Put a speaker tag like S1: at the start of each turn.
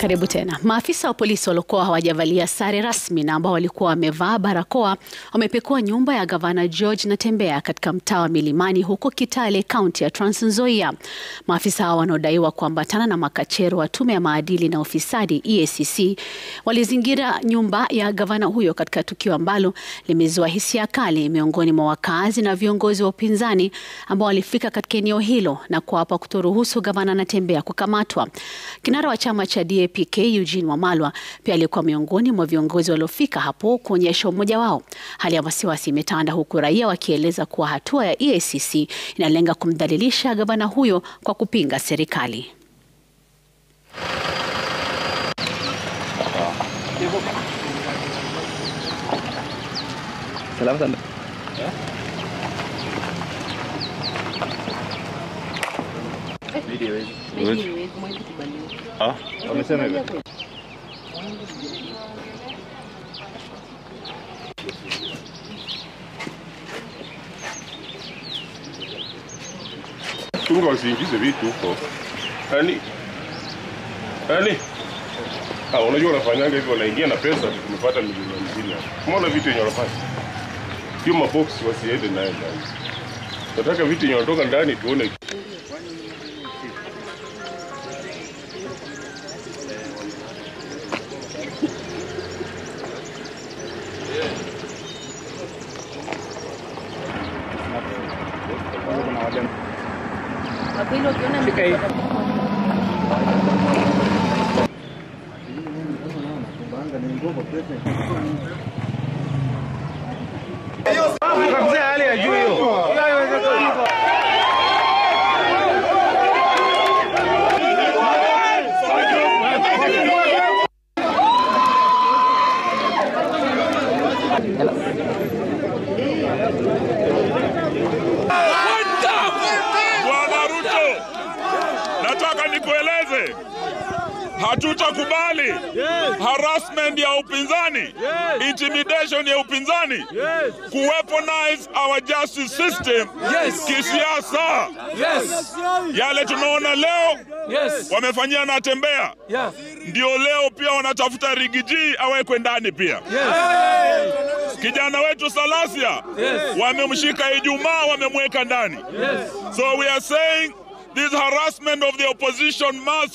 S1: Karibu tena. Maafisa wa polisi walikuwa hawajavalia sare rasmi na ambao walikuwa wamevaa barakoa wamepekua nyumba ya Gavana George Natembeya katika mtaa wa Milimani huko Kitale, kaunti ya Trans Nzoia. Maafisa hao wanaodaiwa kuambatana na makachero wa tume ya maadili na ufisadi EACC walizingira nyumba ya gavana huyo katika tukio ambalo limezua hisia kali miongoni mwa wakazi na viongozi wa upinzani ambao walifika katika eneo hilo na kuapa kutoruhusu Gavana Natembeya kukamatwa. Kinara wa chama cha PK Eugene Wamalwa pia alikuwa miongoni mwa viongozi waliofika hapo kuonyesha umoja wao. Hali ya wasiwasi imetanda huku raia wakieleza kuwa hatua ya EACC inalenga kumdhalilisha gavana huyo kwa kupinga serikali.
S2: Wamesema hivyo.
S3: Tunga wasiingize vitu huko. Unajua wanafanyanga hivyo, wanaingia na pesa, tumepata milioni 50 hapo. Umeona vitu yenye wanafanya? Hiyo mabox wasiende nayo ndani. Nataka vitu yenye wanatoka ndani tuone.
S4: Nataka nikueleze, hatutakubali harassment ya upinzani, intimidation ya upinzani, kuweaponize our justice system kisiasa. Yale tunaona leo wamefanyia Natembeya, ndio leo pia wanatafuta Rigiji awekwe ndani pia. Kijana wetu Salasia wamemshika Ijumaa, wamemweka ndani. So we are saying this harassment of the opposition must